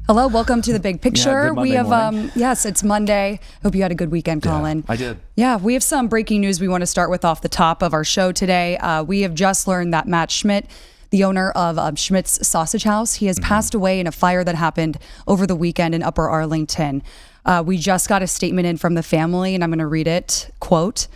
Hello, welcome to the big picture. Good Monday morning. Yes, it's Monday. Hope you had a good weekend, Collin. Yeah, I did. Yeah, we have some breaking news we want to start with off the top of our show today. We have just learned that Matt Schmidt, the owner of Schmidt's Sausage House, he has passed away in a fire that happened over the weekend in Upper Arlington. We just got a statement in from the family, and I'm going to read it. Quote,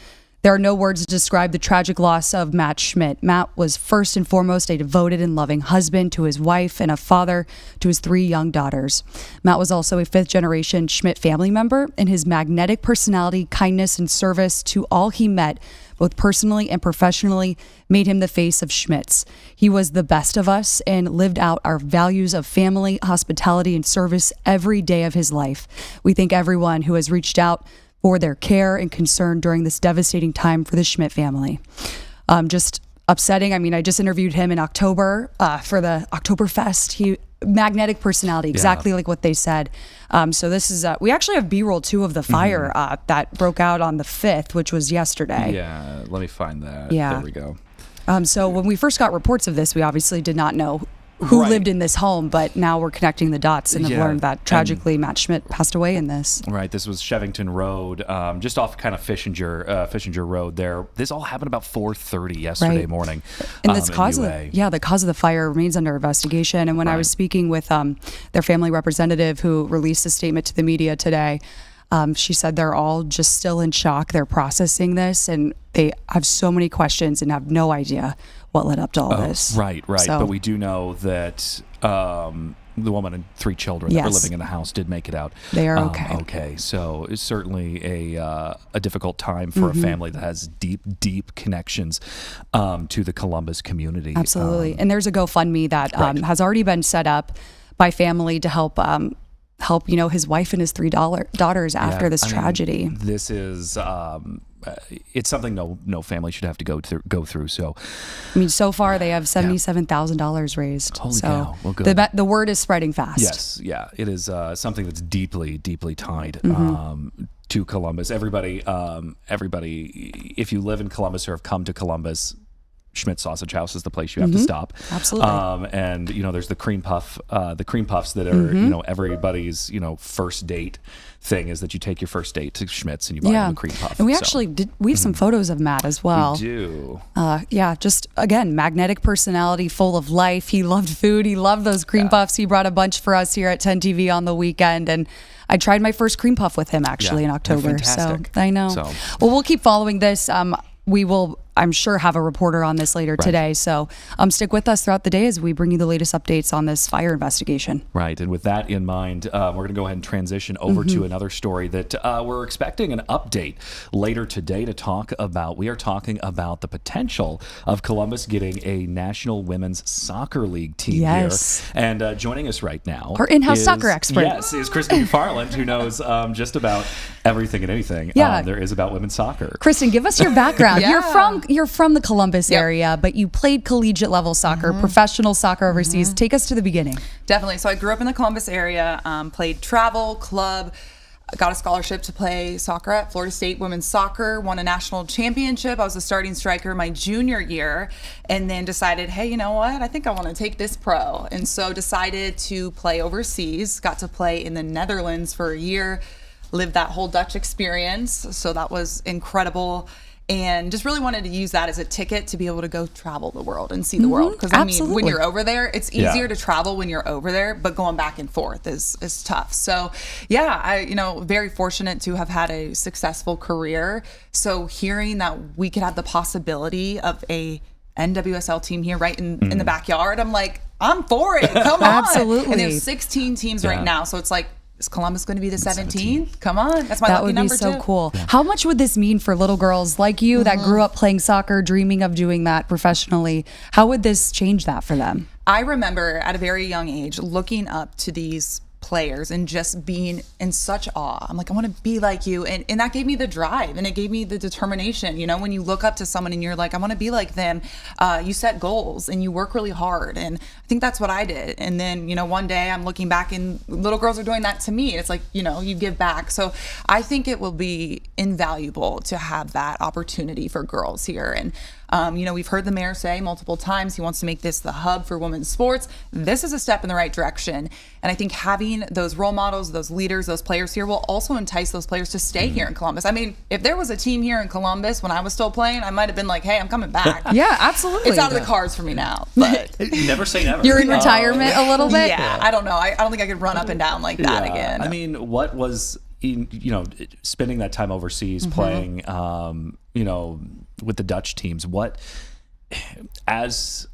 "There are no words to describe the tragic loss of Matt Schmidt. Matt was first and foremost a devoted and loving husband to his wife and a father to his 3 young daughters. Matt was also a 5th-generation Schmidt family member, and his magnetic personality, kindness, and service to all he met, both personally and professionally, made him the face of Schmidt's. He was the best of us and lived out our values of family, hospitality, and service every day of his life. We thank everyone who has reached out for their care and concern during this devastating time for the Schmidt family." Just upsetting. I mean, I just interviewed him in October for the Oktoberfest. Magnetic personality, exactly like what they said. So this is, we actually have B-roll too of the fire that broke out on the 5th, which was yesterday. Yeah, let me find that. Yeah. There we go. So when we first got reports of this, we obviously did not know who lived in this home, but now we're connecting the dots and have learned that tragically Matt Schmidt passed away in this. Right, this was Shevington Road, just off kind of Fishinger Road there. This all happened about 4:30 yesterday morning. And the cause of the fire remains under investigation. And when I was speaking with their family representative who released a statement to the media today, she said they're all just still in shock. They're processing this, and they have so many questions and have no idea what led up to all this. Right. So, but we do know that the woman and 3 children that were living in the house did make it out. They are okay. Okay, so it's certainly a difficult time for a family that has deep connections to the Columbus community. Absolutely. And there's a GoFundMe that has already been set up by family to help his wife and his 3 daughters after this tragedy. This is it's something no family should have to go through. So, I mean, so far they have $77,000 raised. Holy cow! Well, good. The word is spreading fast. Yes, yeah, it is something that's deeply tied to Columbus. Everybody, if you live in Columbus or have come to Columbus, Schmidt Sausage House is the place you have to stop. Absolutely. And there's the cream puffs that are everybody's first date thing is that you take your first date to Schmidt's and you buy them a cream puff. And we we have some photos of Matt as well. We do. Just again, magnetic personality, full of life. He loved food. He loved those cream puffs. He brought a bunch for us here at 10 TV on the weekend, and I tried my first cream puff with him actually in October. So I know. Well, we'll keep following this. We will, I'm sure, have a reporter on this later today. So stick with us throughout the day as we bring you the latest updates on this fire investigation. Right. And with that in mind, we're going to go ahead and transition over to another story that we're expecting an update later today to talk about. We are talking about the potential of Columbus getting a National Women's Soccer League team here. And joining us right now, our in-house soccer expert. Yes, is Kristen McFarland, who knows just about everything and anything there is about women's soccer. Kristen, give us your background. You're from the Columbus area, but you played collegiate level soccer, professional soccer overseas. Take us to the beginning. Definitely. So I grew up in the Columbus area, played travel, club, got a scholarship to play soccer at Florida State women's soccer, won a national championship. I was a starting striker my junior year, and then decided, hey, you know what? I think I want to take this pro. And so decided to play overseas, got to play in the Netherlands for a year, lived that whole Dutch experience. So that was incredible. And just really wanted to use that as a ticket to be able to go travel the world and see the world. Because I mean, when you're over there, it's easier to travel when you're over there, but going back and forth is tough. So I very fortunate to have had a successful career. So hearing that we could have the possibility of a NWSL team here right in the backyard, I'm like, I'm for it. Come on. Absolutely. And there's 16 teams right now. So it's like, is Columbus going to be the 17th? Come on. That's my lucky number, too. That would be so cool. Yeah. How much would this mean for little girls like you that grew up playing soccer, dreaming of doing that professionally? How would this change that for them? I remember at a very young age looking up to these players and just being in such awe. I'm like, I want to be like you. And that gave me the drive and it gave me the determination. When you look up to someone and you're like, I want to be like them, you set goals and you work really hard. And I think that's what I did. And then, one day I'm looking back and little girls are doing that to me. It's like, you give back. So I think it will be invaluable to have that opportunity for girls here. And We've heard the mayor say multiple times he wants to make this the hub for women's sports. This is a step in the right direction. And I think having those role models, those leaders, those players here will also entice those players to stay here in Columbus. I mean, if there was a team here in Columbus when I was still playing, I might have been like, hey, I'm coming back. Yeah, absolutely. It's out of the cards for me now. But Never say never. You're in retirement a little bit? Yeah, I don't know. I don't think I could run up and down like that again. I mean, what was, spending that time overseas playing, with the Dutch teams, as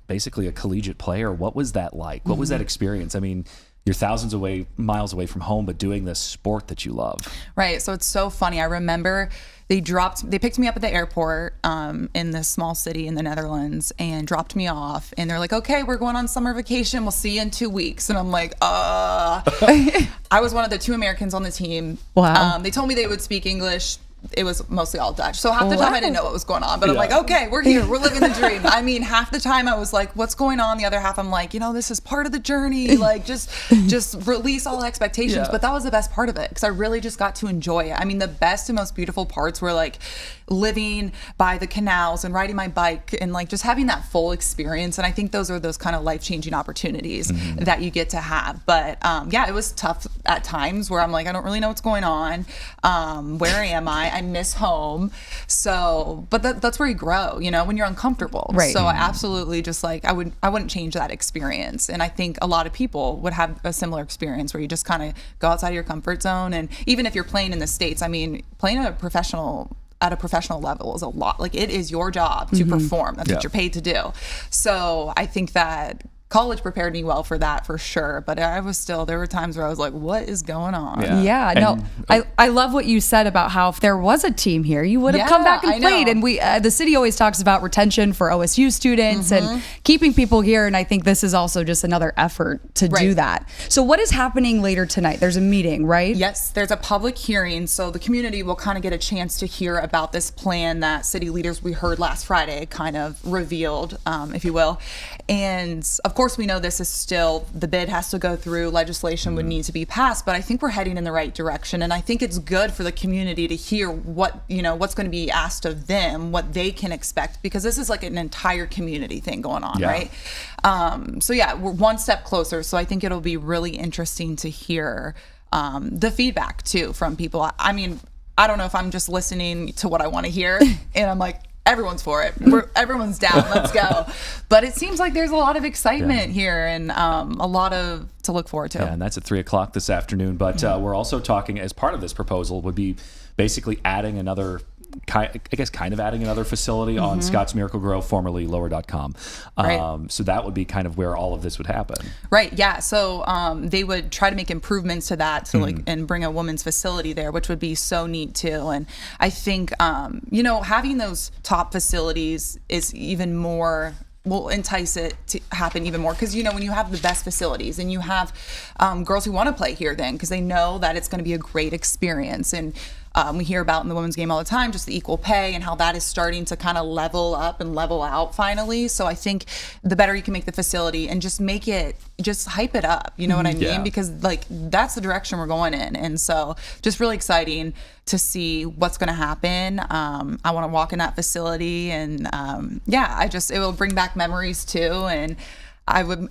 basically a collegiate player, what was that like? What was that experience? I mean, you're thousands of miles away from home, but doing this sport that you love. Right. So it's so funny. I remember they picked me up at the airport in this small city in the Netherlands and dropped me off. And they're like, okay, we're going on summer vacation. We'll see you in 2 weeks. And I'm like, I was one of the 2 Americans on the team. Wow. They told me they would speak English. It was mostly all Dutch. So half the time I didn't know what was going on, but I'm like, okay, we're here. We're living the dream. I mean, half the time I was like, what's going on? The other half I'm like, this is part of the journey. Like just release all expectations. But that was the best part of it because I really just got to enjoy it. I mean, the best and most beautiful parts were like living by the canals and riding my bike and like just having that full experience. And I think those are those kind of life-changing opportunities that you get to have. But it was tough at times where I'm like, I don't really know what's going on. Where am I? I miss home. So, but that's where you grow, when you're uncomfortable. Right. So I absolutely just like, I wouldn't change that experience. And I think a lot of people would have a similar experience where you just kind of go outside of your comfort zone. And even if you're playing in the States, I mean, playing at a professional level is a lot. Like it is your job to perform. That's what you're paid to do. So I think that college prepared me well for that for sure, but there were times where I was like, what is going on? I love what you said about how if there was a team here, you would have come back and played. And the city always talks about retention for OSU students and keeping people here, and I think this is also just another effort to do that. So what is happening later tonight? There's a meeting, right? Yes, there's a public hearing, so the community will kind of get a chance to hear about this plan that city leaders we heard last Friday kind of revealed, if you will. And of course, we know this is still, the bid has to go through, legislation would need to be passed, but I think we're heading in the right direction. And I think it's good for the community to hear what's going to be asked of them, what they can expect, because this is like an entire community thing going on, right? We're one step closer. So I think it'll be really interesting to hear the feedback too from people. I mean, I don't know if I'm just listening to what I want to hear and I'm like, everyone's for it. Everyone's down. Let's go. But it seems like there's a lot of excitement here and a lot to look forward to. Yeah, and that's at 3:00 this afternoon. But we're also talking, as part of this proposal, would be basically adding another adding another facility on Scott's Miracle Grow, formerly lower.com. Right. So that would be kind of where all of this would happen. Right. Yeah. So they would try to make improvements to that and bring a women's facility there, which would be so neat too. And I think, having those top facilities is even more, will entice it to happen even more because when you have the best facilities and you have girls who want to play here then because they know that it's going to be a great experience. And we hear about in the women's game all the time just the equal pay and how that is starting to kind of level up and level out finally. So I think the better you can make the facility and just hype it up, you know what I mean? Yeah. Because like that's the direction we're going in. And so just really exciting to see what's going to happen. I want to walk in that facility and it will bring back memories too. And I would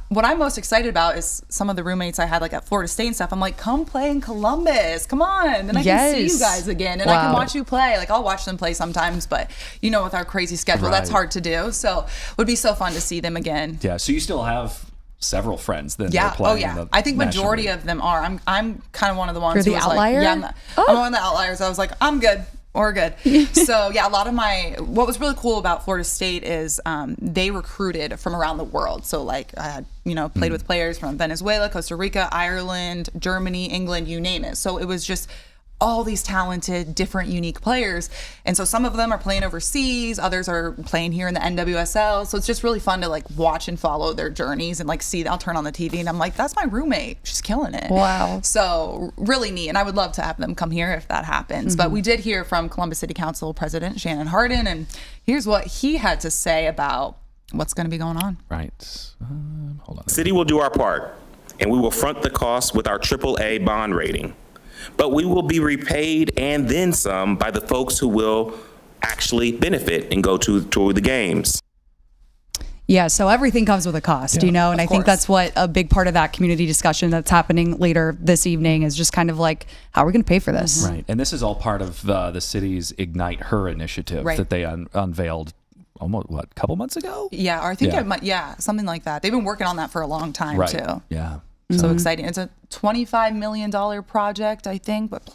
what I'm most excited about is some of the roommates I had like at Florida State and stuff. I'm like, come play in Columbus. Come on. Then I can see you guys again and I can watch you play. Like I'll watch them play sometimes, but with our crazy schedule, that's hard to do. So it would be so fun to see them again. Yeah. So you still have several friends then that are playing. Oh yeah. I think majority of them are. I'm kind of one of the ones who was outlier? Like, I'm one of the outliers. I was like, I'm good. We're good. So a lot of what was really cool about Florida State is they recruited from around the world. So like I had, played with players from Venezuela, Costa Rica, Ireland, Germany, England, you name it. So it was just all these talented, different, unique players. And so some of them are playing overseas, others are playing here in the NWSL. So it's just really fun to like watch and follow their journeys and like see, I'll turn on the TV and I'm like, that's my roommate. She's killing it. Wow. So really neat. And I would love to have them come here if that happens. But we did hear from Columbus City Council President Shannon Hardin, and here's what he had to say about what's going to be going on. Right. Hold on. The city will do our part, and we will front the cost with our AAA bond rating. But we will be repaid and then some by the folks who will actually benefit and go to the games. Yeah, so everything comes with a cost, and I think that's what a big part of that community discussion that's happening later this evening is just kind of like, how are we going to pay for this? Right. And this is all part of the city's Ignite Her initiative that they unveiled almost, a couple months ago? Yeah, or I think something like that. They've been working on that for a long time, too. Yeah. So exciting. It's a $25 million project, I think, but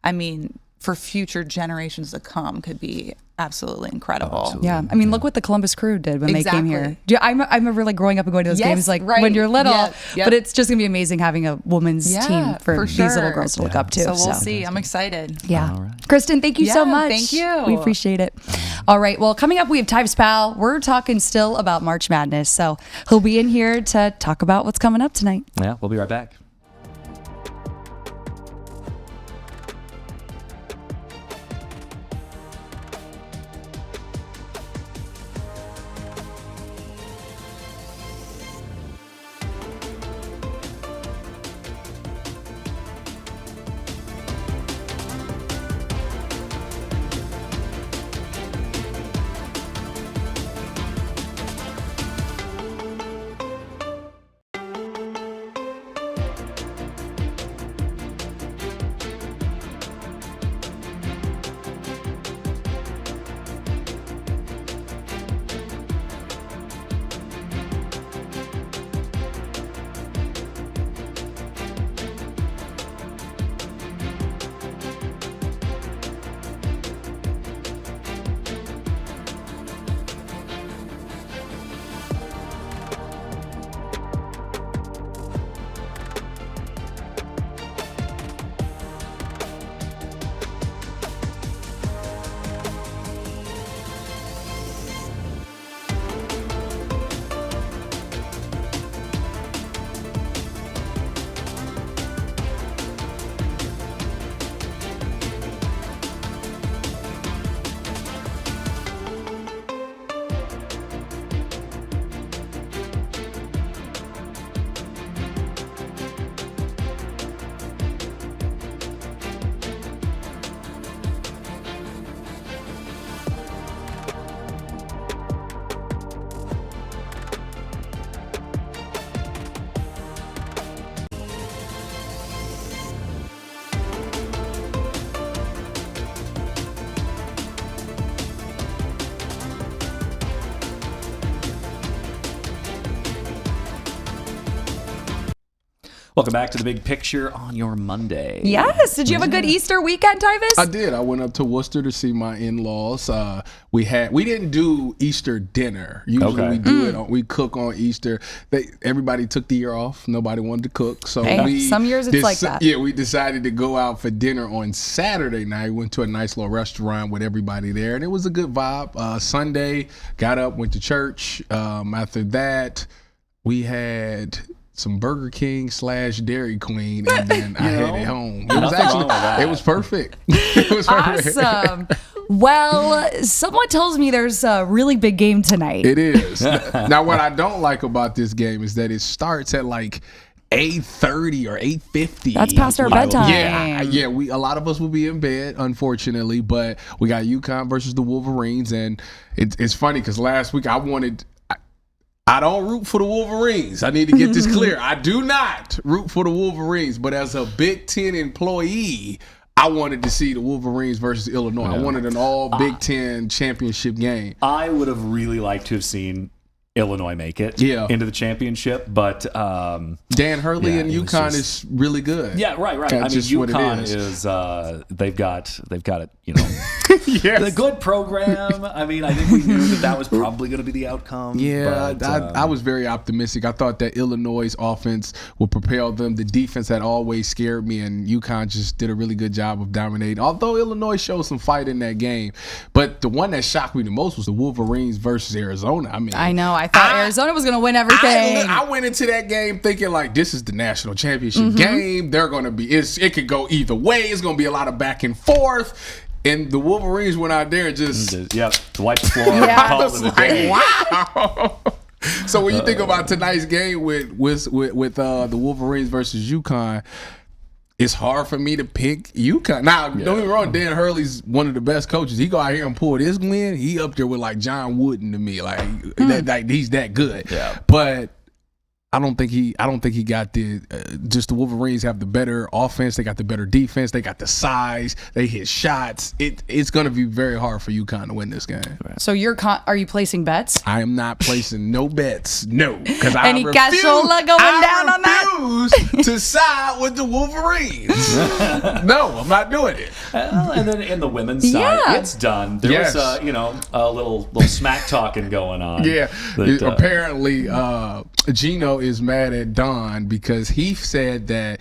I mean, for future generations to come could be absolutely incredible. Absolutely. Yeah, I mean, look what the Columbus Crew did when they came here. I remember like growing up and going to those games like when you're little. But it's just gonna be amazing having a women's team for these little girls to look up to. So we'll see. I'm excited. Yeah, right. Kristen, thank you so much. Thank you. We appreciate it. All right. Well, coming up, we have Tyves Pal. We're talking still about March Madness, so he'll be in here to talk about what's coming up tonight. Yeah, we'll be right back. Welcome back to The Big Picture on your Monday. Yes. Did you have a good Easter weekend, Tyvis? I did. I went up to Worcester to see my in-laws. We didn't do Easter dinner. Usually we do it. We cook on Easter. Everybody took the year off. Nobody wanted to cook. So some years it's like that. Yeah, we decided to go out for dinner on Saturday night. We went to a nice little restaurant with everybody there, and it was a good vibe. Sunday, got up, went to church. After that, we had some Burger King / Dairy Queen, and then I headed home. It was perfect. It was perfect. Awesome. Well, someone tells me there's a really big game tonight. It is. Now, what I don't like about this game is that it starts at like 8:30 or 8:50. That's past our bedtime. Yeah. A lot of us will be in bed, unfortunately, but we got UConn versus the Wolverines, and it's funny because last week I don't root for the Wolverines. I need to get this clear. I do not root for the Wolverines, but as a Big Ten employee, I wanted to see the Wolverines versus Illinois. I wanted an all Big Ten championship game. I would have really liked to have seen Illinois make it into the championship, but Dan Hurley and UConn is really good. Yeah, right. That's I mean, just UConn is they've got it, Yes. the good program. I mean, I think we knew that was probably going to be the outcome. Yeah, but, I was very optimistic. I thought that Illinois' offense would propel them. The defense had always scared me, and UConn just did a really good job of dominating. Although Illinois showed some fight in that game, but the one that shocked me the most was the Wolverines versus Arizona. I know. I thought Arizona was going to win everything. I went into that game thinking like this is the national championship game. They're going to be. It could go either way. It's going to be a lot of back and forth. And the Wolverines went out there and just wipe the floor. I was like, wow. So when you think about tonight's game with the Wolverines versus UConn, it's hard for me to pick UConn. Now, don't get me wrong, Dan Hurley's one of the best coaches. He go out here and pull this win. He up there with like John Wooden to me. Like, like he's that good. Yeah. But I don't think he got the just the Wolverines have the better offense. They got the better defense. They got the size. They hit shots. It's going to be very hard for UConn to win this game. So are you placing bets? I am not placing no bets. No, because I Any cashola going down on that? refuse to side with the Wolverines. No, I'm not doing it. And then in the women's side, Yeah. it's done. There was a little smack talking going on. Yeah, that, apparently Gino is mad at Don because he said that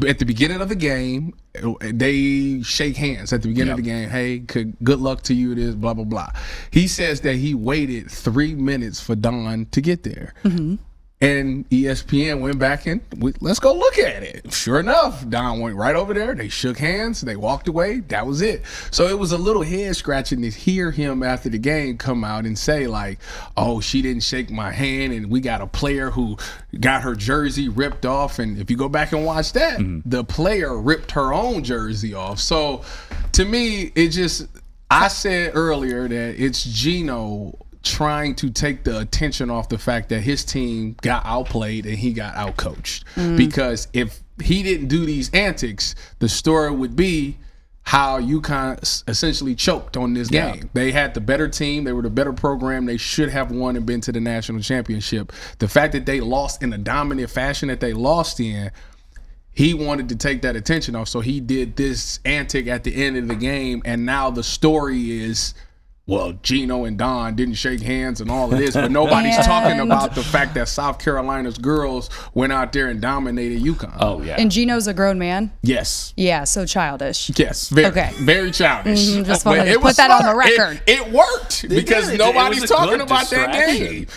at the beginning of the game, they shake hands at the beginning of the game. Hey, good luck to you. This blah blah blah. He says that he waited 3 minutes for Don to get there. Mm-hmm. And ESPN went back and let's go look at it. Sure enough, Don went right over there. They shook hands. They walked away. That was it. So it was a little head scratching to hear him after the game come out and say like, "Oh, she didn't shake my hand, and we got a player who got her jersey ripped off." And if you go back and watch that, the player ripped her own jersey off. So to me, I said earlier that it's Gino trying to take the attention off the fact that his team got outplayed and he got outcoached. Because if he didn't do these antics, the story would be how UConn essentially choked on this game. They had the better team. They were the better program. They should have won and been to the national championship. The fact that they lost in the dominant fashion that they lost in, he wanted to take that attention off. So he did this antic at the end of the game. And now the story is, well, Gino and Don didn't shake hands and all of this, but nobody's talking about the fact that South Carolina's girls went out there and dominated UConn. Oh, yeah. And Gino's a grown man? Yes. Yeah, so childish. Yes. Very childish. Just wanted to put that on the record. It worked because nobody's talking about that game.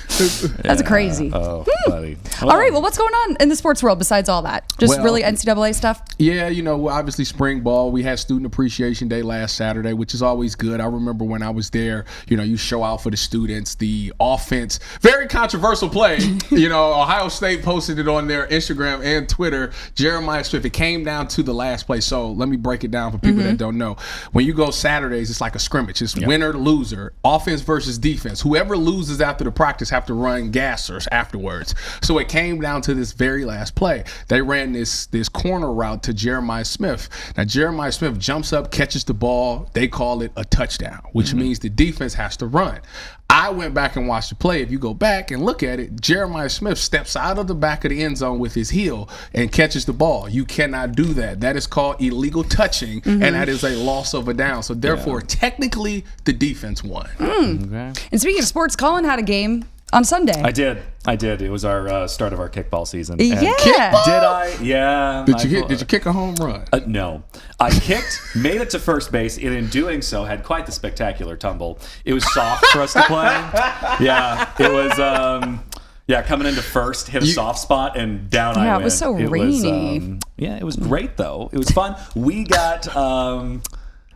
That's crazy. Oh, buddy. All right, well, what's going on in the sports world besides all that? Just really NCAA stuff? Yeah, obviously spring ball. We had Student Appreciation Day last Saturday, which is always good. I remember when I was there, you show out for the students. The offense, very controversial play. Ohio State posted it on their Instagram and Twitter. Jeremiah Smith, it came down to the last play. So let me break it down for people that don't know. When you go Saturdays, it's like a scrimmage. It's winner, loser, offense versus defense. Whoever loses after the practice have to run gassers afterwards. So it came down to this very last play. They ran this corner route to Jeremiah Smith. Now, Jeremiah Smith jumps up, catches the ball. They call it a touchdown, which means the defense has to run. I went back and watched the play. If you go back and look at it, Jeremiah Smith steps out of the back of the end zone with his heel and catches the ball. You cannot do that. That is called illegal touching, and that is a loss of a down. So therefore, technically, the defense won. Okay. And speaking of sports, Collin had a game on Sunday. I did. It was our start of our kickball season. Yeah. Kickball? Did I? Yeah. Did you kick a home run? No. I kicked, made it to first base, and in doing so, had quite the spectacular tumble. It was soft for us to play. Yeah. It was, coming into first, hit a soft spot, and down I went. Yeah, it was so rainy. It was great, though. It was fun. We got...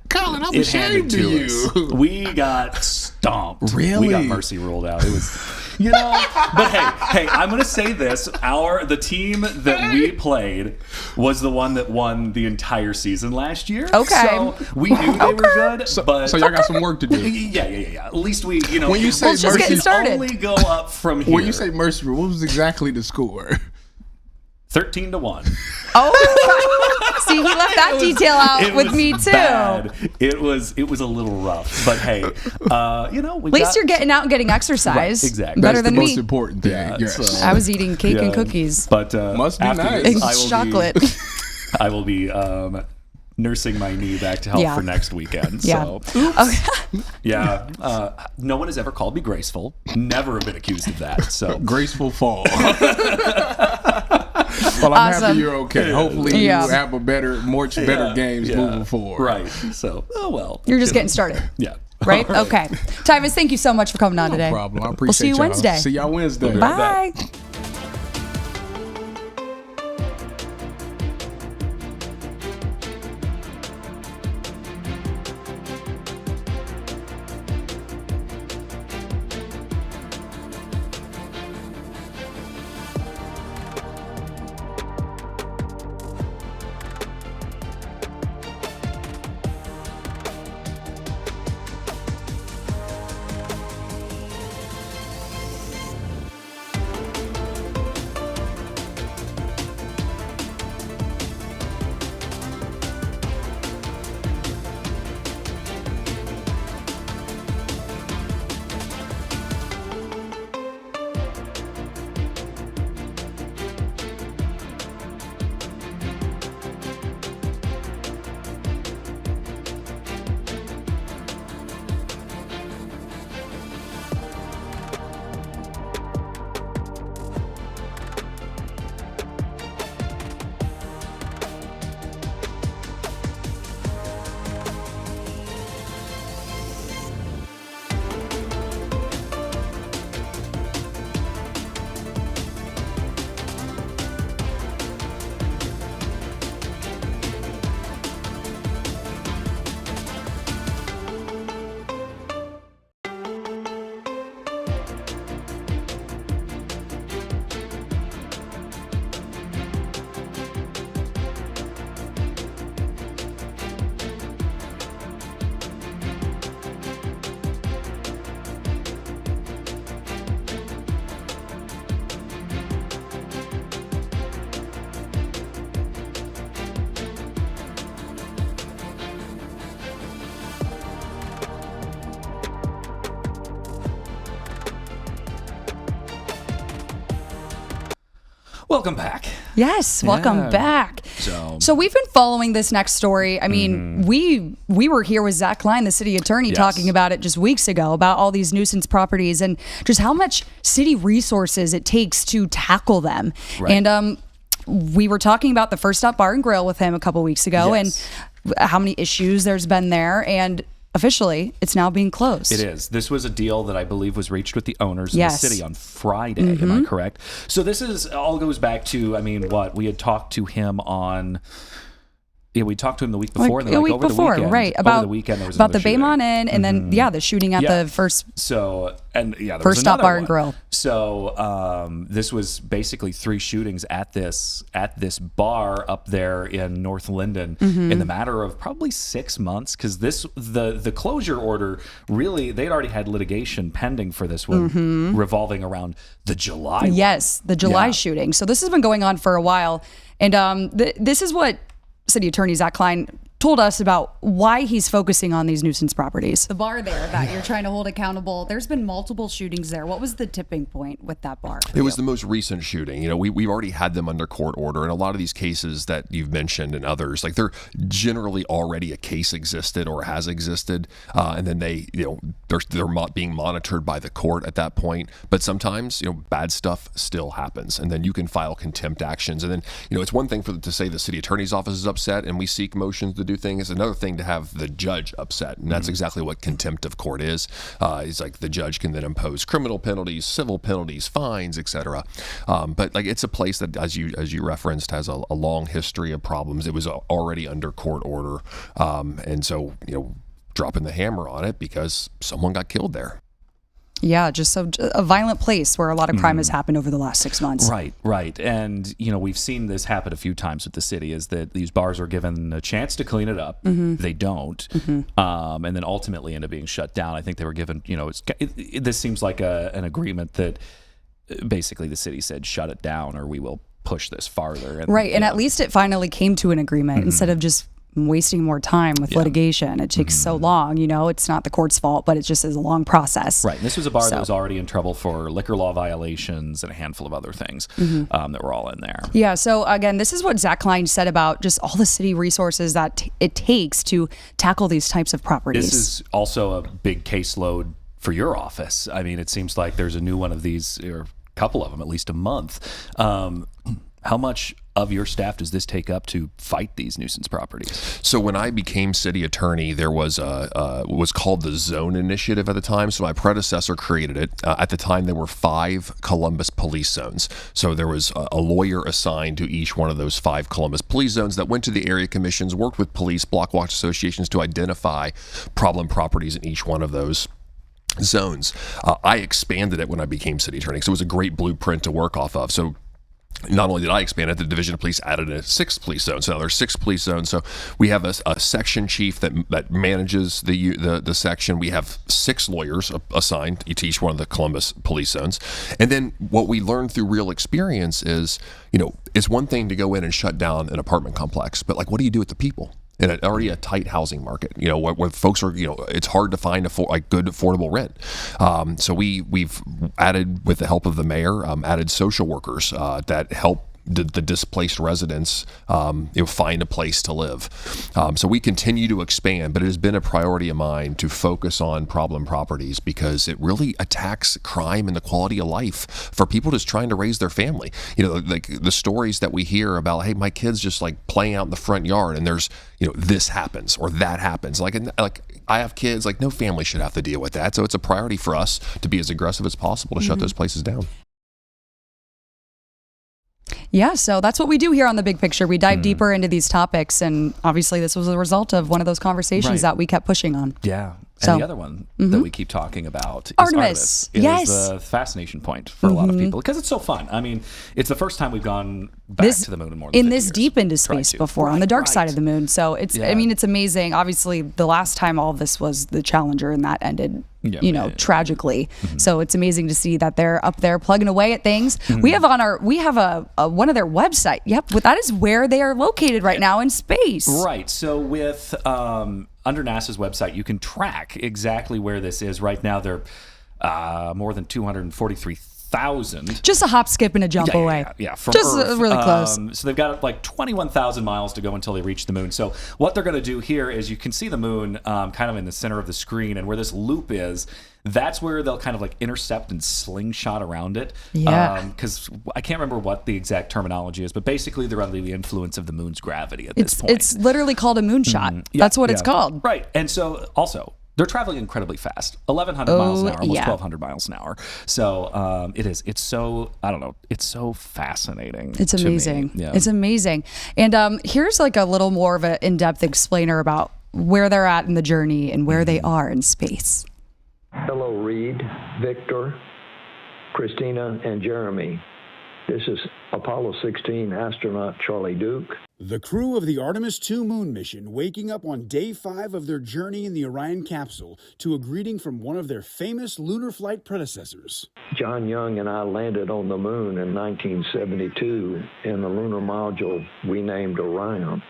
Collin, I'm it handed ashamed of to you. us. We got stomped. Really? We got mercy ruled out. It was, but hey, I'm gonna say this: the team that we played was the one that won the entire season last year. Okay. So we knew they were good, but So y'all got some work to do. yeah. At least we, When you say Well, it's just getting mercy, started. only go up from here. when you say mercy, what was exactly the score? 13-1. Oh, see, he left that It was- detail out it with was me too. bad. It was a little rough, but hey, At least you're getting out and getting exercise. Right, exactly. Better That's than the me. most important thing. Yeah, yes. so- I was eating cake and cookies. But Must be after nice. this, And I will chocolate. I will be nursing my knee back to health Yeah. for next weekend. Yeah. So Okay. yeah, no one has ever called me graceful. Never have been accused of that. So Graceful fall. Well, I'm Awesome. happy you're okay. Hopefully, Yeah. you have better games moving forward. Right. So well. You're just getting started. Yeah. Right? All right. Okay. Tyvis, thank you so much for coming on today. No problem. I appreciate We'll see you y'all. Wednesday. See y'all Wednesday. Bye. Welcome back. Yes, welcome back. So we've been following this next story. I mean, we were here with Zach Klein, the city attorney, talking about it just weeks ago, about all these nuisance properties and just how much city resources it takes to tackle them. Right. And we were talking about the First Stop Bar and Grill with him a couple weeks ago and how many issues there's been there. And officially, it's now being closed. It is. This was a deal that I believe was reached with the owners of the Yes. city on Friday. Am I correct? So this is all goes back to, I mean, what? We had talked to him on... Yeah, we talked to him the week before. Like and a then, week over before, the weekend, right? Over the weekend, there was about the another shooting. Baymont Inn, and then the shooting at the first. So there First was Stop another Bar and one. Grill. So this was basically 3 shootings at this bar up there in North Linden in the matter of probably 6 months, because the closure order, really, they'd already had litigation pending for this one revolving around the July one. Yes, the July Yeah. shooting. So this has been going on for a while, and this is what City Attorney Zach Klein told us about why he's focusing on these nuisance properties. The bar there that you're trying to hold accountable, there's been multiple shootings there. What was the tipping point with that bar? It was the most recent shooting. You know, we've already had them under court order, and a lot of these cases that you've mentioned and others, like they're generally already a case existed or has existed, and then they're being monitored by the court at that point. But sometimes, bad stuff still happens, and then you can file contempt actions. And then, it's one thing to say the city attorney's office is upset and we seek motions to do things. It's another thing to have the judge upset, and that's exactly what contempt of court is. It's like the judge can then impose criminal penalties, civil penalties, fines, etc. But like it's a place that, as you referenced, has a long history of problems. It was already under court order, and so dropping the hammer on it because someone got killed there. Yeah, just a violent place where a lot of crime has happened over the last 6 months. Right. And, we've seen this happen a few times with the city, is that these bars are given a chance to clean it up. They don't. And then ultimately end up being shut down. I think they were given, this seems like an agreement that basically the city said, shut it down or we will push this farther. And, Right, and at least it finally came to an agreement instead of just wasting more time with litigation. It takes so long, it's not the court's fault, but it just is a long process. Right. And this was a bar that was already in trouble for liquor law violations and a handful of other things that were all in there. Yeah. So again, this is what Zach Klein said about just all the city resources that it takes to tackle these types of properties. This is also a big caseload for your office. I mean, it seems like there's a new one of these, or a couple of them, at least a month. How much of your staff does this take up to fight these nuisance properties? So when I became city attorney, there was was called the Zone Initiative at the time. So my predecessor created it. At the time, there were 5 Columbus police zones. So there was a lawyer assigned to each one of those 5 Columbus police zones that went to the area commissions, worked with police, block watch associations to identify problem properties in each one of those zones. I expanded it when I became city attorney. So it was a great blueprint to work off of. So not only did I expand it, the Division of Police added a 6th police zone. So now there's 6 police zones. So we have a section chief that manages the section. We have 6 lawyers assigned to each one of the Columbus police zones. And then what we learned through real experience is, it's one thing to go in and shut down an apartment complex, but like, what do you do with the people? In already a tight housing market, where folks are, it's hard to find a good affordable rent. So we've added, with the help of the mayor, added social workers that help the displaced residents find a place to live. So we continue to expand, but it has been a priority of mine to focus on problem properties because it really attacks crime and the quality of life for people just trying to raise their family. Like the stories that we hear about, hey, my kid's just like playing out in the front yard and there's, this happens or that happens. Like I have kids, like no family should have to deal with that. So it's a priority for us to be as aggressive as possible to shut those places down. Yeah, so that's what we do here on The Big Picture. We dive deeper into these topics, and obviously this was a result of one of those conversations that we kept pushing on. Yeah. So, and the other one that we keep talking about is Artemis. It Yes. is the fascination point for a lot of people because it's so fun. I mean, it's the first time we've gone back to the moon in more than 50 this years. deep into space before on the dark side of the moon. So it's, Yeah. I mean, it's amazing. Obviously, the last time all of this was the Challenger, and that ended, tragically. So it's amazing to see that they're up there plugging away at things. We have a one of their website. Yep, that is where they are located right now in space. Right. So with under NASA's website, you can track exactly where this is right now. They're more than 243 21,000. Just a hop, skip, and a jump away. Yeah, from just Earth. really close. So they've got like 21,000 miles to go until they reach the moon. So what they're going to do here is you can see the moon kind of in the center of the screen, and where this loop is, that's where they'll kind of like intercept and slingshot around it. Yeah. Because I can't remember what the exact terminology is, but basically they're under the influence of the moon's gravity at this point. It's literally called a moonshot. Yeah, That's what it's called. Right. And so also, they're traveling incredibly fast, 1,100 miles an hour, almost 1,200 miles an hour. So it's so, I don't know, it's so fascinating. It's amazing. Yeah. It's amazing. And here's like a little more of an in-depth explainer about where they're at in the journey and where they are in space. Hello, Reed, Victor, Christina, and Jeremy. This is Apollo 16 astronaut Charlie Duke. The crew of the Artemis II moon mission waking up on day 5 of their journey in the Orion capsule to a greeting from one of their famous lunar flight predecessors. John Young and I landed on the moon in 1972 in a lunar module we named Orion.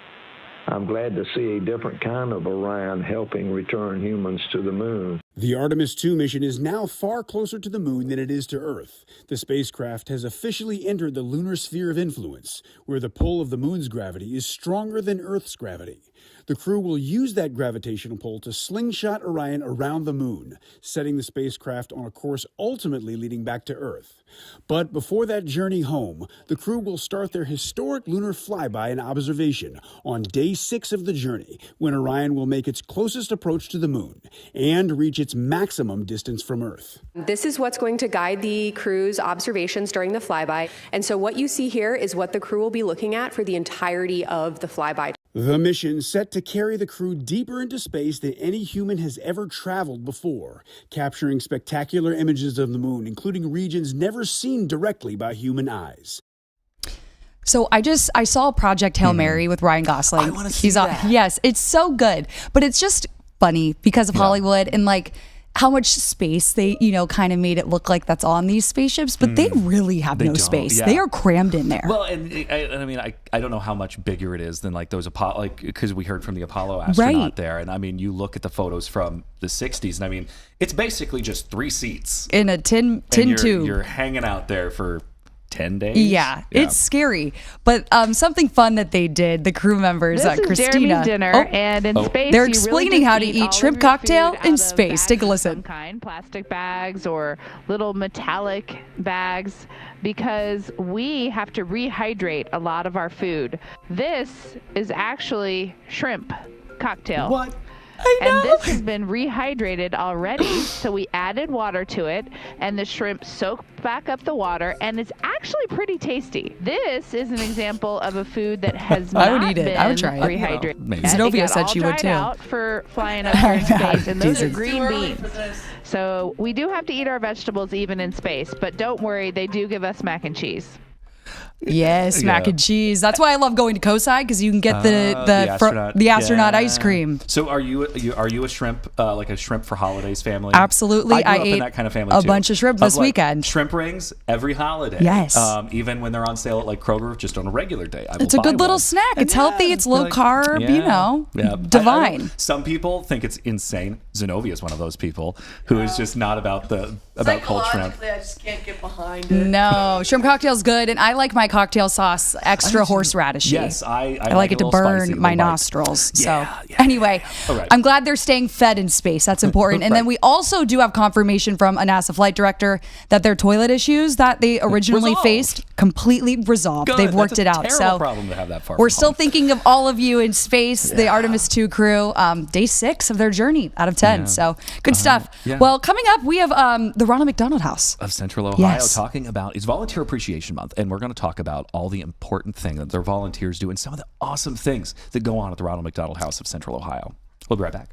I'm glad to see a different kind of Orion helping return humans to the moon. The Artemis II mission is now far closer to the moon than it is to Earth. The spacecraft has officially entered the lunar sphere of influence, where the pull of the moon's gravity is stronger than Earth's gravity. The crew will use that gravitational pull to slingshot Orion around the moon, setting the spacecraft on a course ultimately leading back to Earth. But before that journey home, the crew will start their historic lunar flyby and observation on day 6 of the journey, when Orion will make its closest approach to the moon and reach its maximum distance from Earth. This is what's going to guide the crew's observations during the flyby. And so what you see here is what the crew will be looking at for the entirety of the flyby. The mission set to carry the crew deeper into space than any human has ever traveled before, capturing spectacular images of the moon, including regions never seen directly by human eyes. So I saw Project Hail Mary with Ryan Gosling. I want to see that. Yes, it's so good, but it's just funny because of Hollywood and like how much space they, kind of made it look like that's on these spaceships, but they really have no space. Yeah. They are crammed in there. Well, and I mean, I don't know how much bigger it is than like those Apollo, like because we heard from the Apollo astronaut there, and I mean, you look at the photos from the '60s, and I mean, it's basically just 3 seats in a tin tube. You're hanging out there for 10 days. Yeah, it's scary. But something fun that they did, the crew members, This is Christina. Jeremy's dinner, and in space, they're you explaining really how just to eat all shrimp of your cocktail food in out space. of Take a bags of listen. some kind, plastic bags or little metallic bags, because we have to rehydrate a lot of our food. This is actually shrimp cocktail. What? And this has been rehydrated already, so we added water to it, and the shrimp soaked back up the water, and it's actually pretty tasty. This is an example of a food that has I would not eat it. been I would try it. rehydrated. Maybe. And Zenobia it got said all she would dried too. out for flying up here in space, and those are Jesus. green beans. So we do have to eat our vegetables even in space, but don't worry, they do give us mac and cheese. Yes, mac and cheese. That's why I love going to COSI, because you can get the astronaut ice cream. So are you a shrimp, like a shrimp for holidays family? Absolutely. I grew up ate in that kind of family a too. bunch of shrimp Of, this like, weekend. Shrimp rings every holiday. Yes. Even when they're on sale at like Kroger, just on a regular day. It's a good little snack. It's healthy. It's low carb. Divine. I some people think it's insane. Zenobia is one of those people who is just not about cold shrimp. I just can't get behind it. No, shrimp cocktail's good, and I like my cocktail sauce extra horseradishy. Yes, I like it to a little burn spicy, my little bite. nostrils. Yeah, So anyway, All right. I'm glad they're staying fed in space. That's important. And then we also do have confirmation from a NASA flight director that their toilet issues that they originally Resolved. faced completely resolved. Good. They've worked That's it out. a terrible So problem to have that far we're from still home. thinking of all of you in space, the Artemis II crew, day 6 of their journey out of 10. Yeah. So good stuff. yeah. Well, coming up, we have the Ronald McDonald House of Central Ohio Yes. talking about it's Volunteer Appreciation Month, and we're going to talk about all the important things that their volunteers do and some of the awesome things that go on at the Ronald McDonald House of Central Ohio. We'll be right back.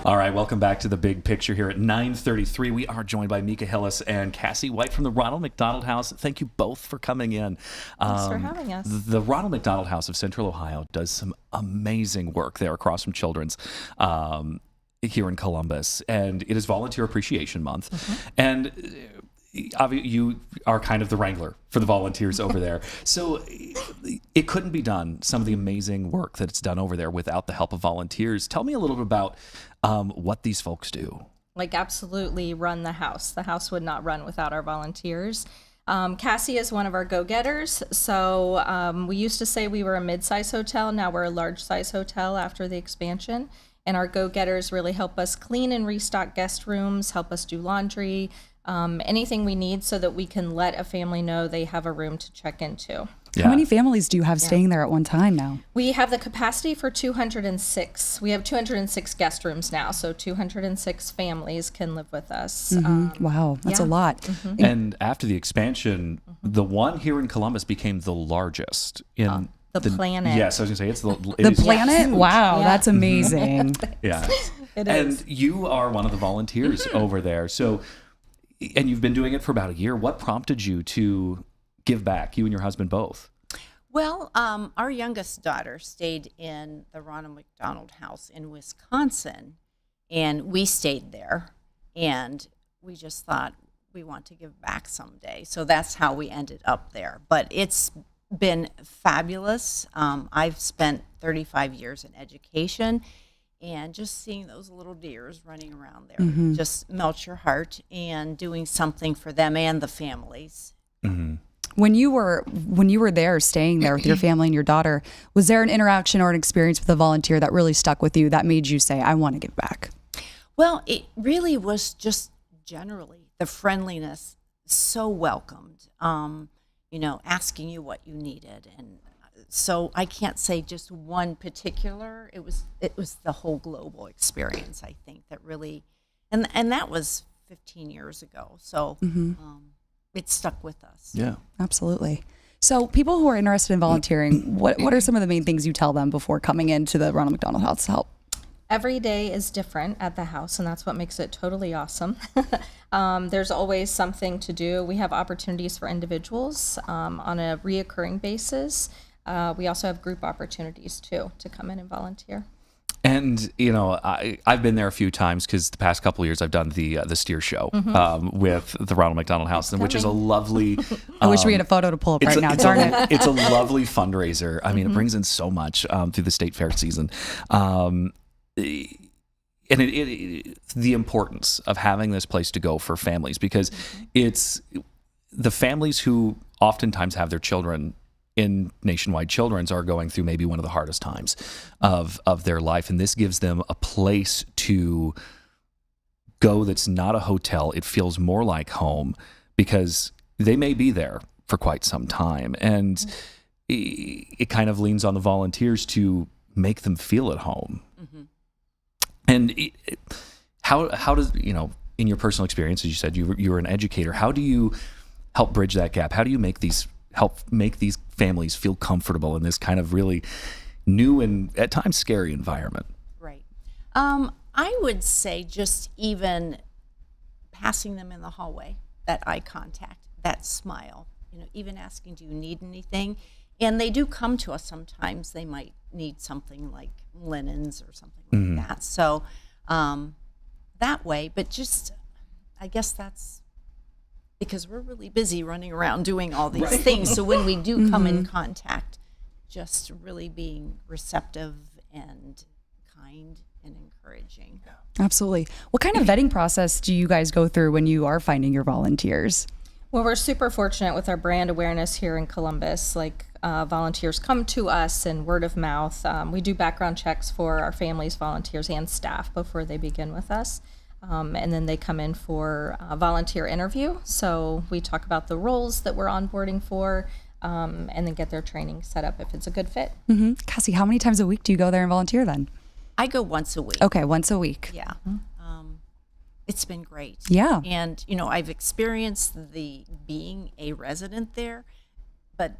All right, welcome back to The Big Picture here at 9:33. We are joined by Mika Hillis and Cassie White from the Ronald McDonald House. Thank you both for coming in. Thanks for having us. The Ronald McDonald House of Central Ohio does some amazing work there across from Children's here in Columbus, and it is Volunteer Appreciation Month. And you are kind of the wrangler for the volunteers over there. So it couldn't be done, some of the amazing work that it's done over there without the help of volunteers. Tell me a little bit about what these folks do. Like, absolutely run the house. The house would not run without our volunteers. Cassie is one of our go-getters. So we used to say we were a mid-size hotel. Now we're a large-size hotel after the expansion. And our go-getters really help us clean and restock guest rooms, help us do laundry, anything we need so that we can let a family know they have a room to check into. How many families do you have staying there at one time now? We have the capacity for 206. We have 206 guest rooms now, so 206 families can live with us. Wow, that's a lot. And after the expansion, the one here in Columbus became the largest in the planet. Yes, I was going to say the planet? Wow, that's amazing. Yeah. It and is. you are one of the volunteers over there. So, and you've been doing it for about a year. What prompted you to give back, you and your husband both? Well, our youngest daughter stayed in the Ronald McDonald House in Wisconsin, and we stayed there, and we just thought we want to give back someday. So that's how we ended up there. But it's been fabulous. I've spent 35 years in education, and just seeing those little deers running around there just melts your heart, and doing something for them and the families. When you were there, staying there with your family and your daughter, was there an interaction or an experience with a volunteer that really stuck with you that made you say, I want to give back? Well, it really was just generally the friendliness, so welcomed, asking you what you needed. And so I can't say just one particular, it was the whole global experience, I think, that really, and that was 15 years ago. So it stuck with us. Yeah, absolutely. So people who are interested in volunteering, what are some of the main things you tell them before coming into the Ronald McDonald House to help? Every day is different at the house, and that's what makes it totally awesome. There's always something to do. We have opportunities for individuals on a reoccurring basis. We also have group opportunities, too, to come in and volunteer. And, I've been there a few times because the past couple of years I've done the steer show with the Ronald McDonald House, which is a lovely... I wish we had a photo to pull up right now. Darn it. It's a lovely fundraiser. I mean, it brings in so much through the state fair season. And the importance of having this place to go for families, because it's the families who oftentimes have their children in Nationwide Children's are going through maybe one of the hardest times of their life. And this gives them a place to go that's not a hotel. It feels more like home because they may be there for quite some time. And it kind of leans on the volunteers to make them feel at home. And how does, in your personal experience, as you said, you were an educator, how do you help bridge that gap? How do you help make these families feel comfortable in this kind of really new and at times scary environment? Right. I would say just even passing them in the hallway, that eye contact, that smile, even asking, do you need anything? And they do come to us sometimes. They might need something like linens or something like that. So that way, but just, I guess that's because we're really busy running around doing all these things. So when we do come in contact, just really being receptive and kind and encouraging. Absolutely. What kind of vetting process do you guys go through when you are finding your volunteers? Well, we're super fortunate with our brand awareness here in Columbus. Like volunteers come to us and word of mouth. We do background checks for our families, volunteers, and staff before they begin with us. And then they come in for a volunteer interview. So we talk about the roles that we're onboarding for, and then get their training set up if it's a good fit. Cassie, how many times a week do you go there and volunteer then? I go once a week. Okay, once a week. Yeah. It's been great. Yeah. And, I've experienced being a resident there, but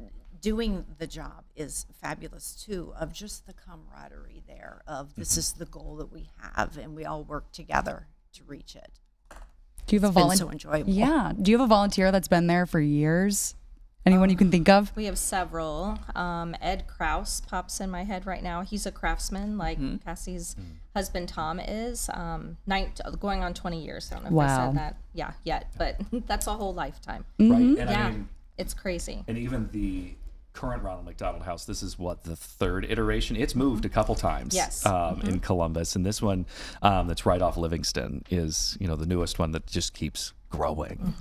doing the job is fabulous too, of just the camaraderie there of this is the goal that we have and we all work together to reach it. Do you have It's a been volunteer? so enjoyable. Yeah. Do you have a volunteer that's been there for years? Anyone you can think of? We have several. Ed Kraus pops in my head right now. He's a craftsman, like Cassie's husband Tom is. Going on 20 years. I don't know if I Wow. said that. Yeah, yet, but that's a whole lifetime. Right. And Yeah, I mean, it's crazy. and even the current Ronald McDonald House, this is what, the third iteration? It's moved a couple times Yes. in Columbus. And this one that's right off Livingston is, the newest one that just keeps growing.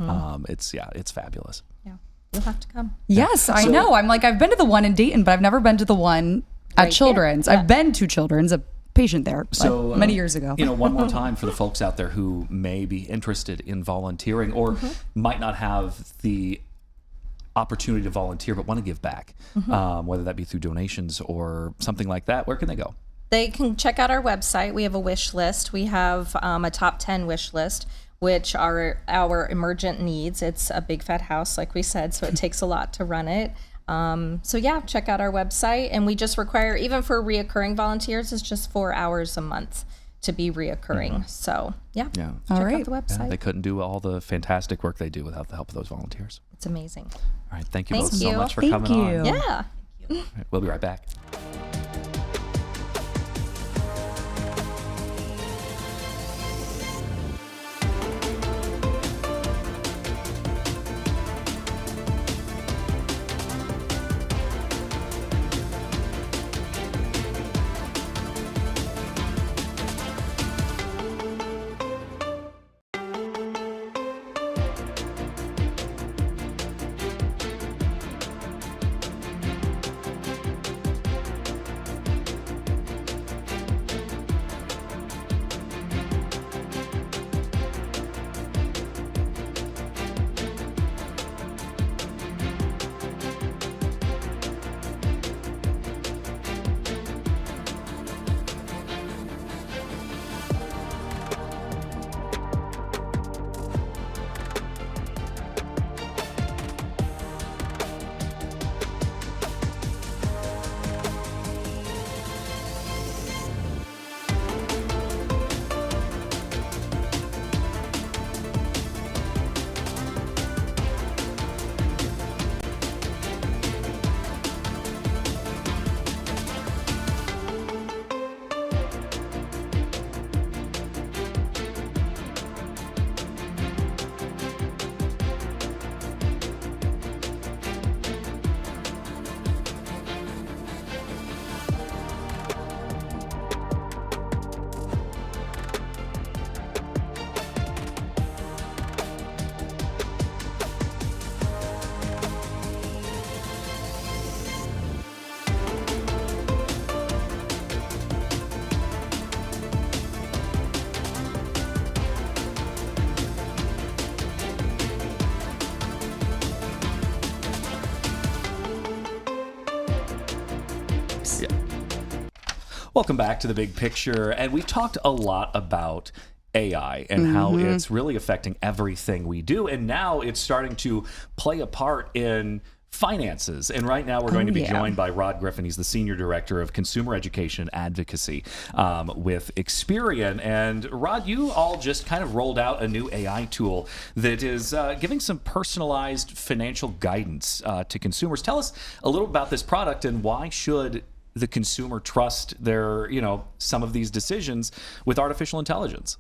It's fabulous. Yeah, you'll have to come. Yes, I know. I'm like, I've been to the one in Dayton, but I've never been to the one at Right Children's. here. Yeah. I've been to Children's, a patient there, So many years ago. one more time for the folks out there who may be interested in volunteering or might not have the opportunity to volunteer but want to give back, whether that be through donations or something like that, where can they go? They can check out our website. We have a wish list. We have a top 10 wish list, which are our emergent needs. It's a big fat house, like we said, so it takes a lot to run it. So yeah, check out our website. And we just require, even for reoccurring volunteers, it's just 4 hours a month to be reoccurring. So yeah, Yeah. All check right. out the website. They couldn't do all the fantastic work they do without the help of those volunteers. It's amazing. All right. Thank you Thank both so you. much for Thank coming you. on. Yeah. All right, we'll be right back. Welcome back to The Big Picture. And we've talked a lot about AI and how it's really affecting everything we do. And now it's starting to play a part in finances. And right now we're going to be joined by Rod Griffin. He's the Senior Director of Consumer Education Advocacy with Experian. And Rod, you all just kind of rolled out a new AI tool that is giving some personalized financial guidance to consumers. Tell us a little about this product and why should the consumer trust their, some of these decisions with artificial intelligence?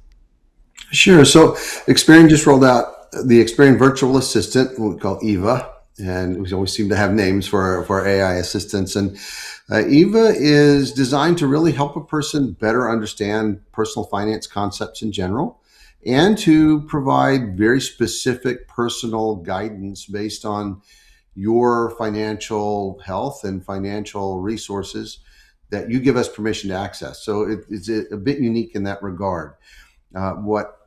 Sure. So Experian just rolled out the Experian Virtual Assistant, what we call EVA, and we always seem to have names for our AI assistants. And EVA is designed to really help a person better understand personal finance concepts in general and to provide very specific personal guidance based on your financial health and financial resources that you give us permission to access. So it's a bit unique in that regard. What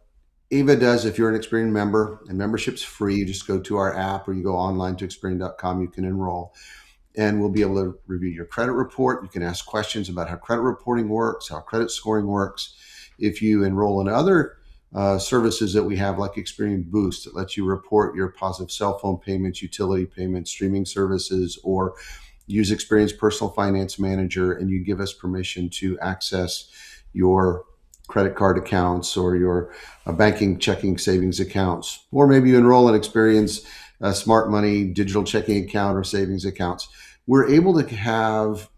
EVA does, if you're an Experian member, and membership's free, you just go to our app or you go online to Experian.com, you can enroll, and we'll be able to review your credit report. You can ask questions about how credit reporting works, how credit scoring works. If you enroll in other services that we have, like Experian Boost, that lets you report your positive cell phone payments, utility payments, streaming services, or use Experian's Personal Finance Manager, and you give us permission to access your credit card accounts or your banking, checking, savings accounts, or maybe you enroll in Experian's smart money digital checking account or savings accounts. We're able to have,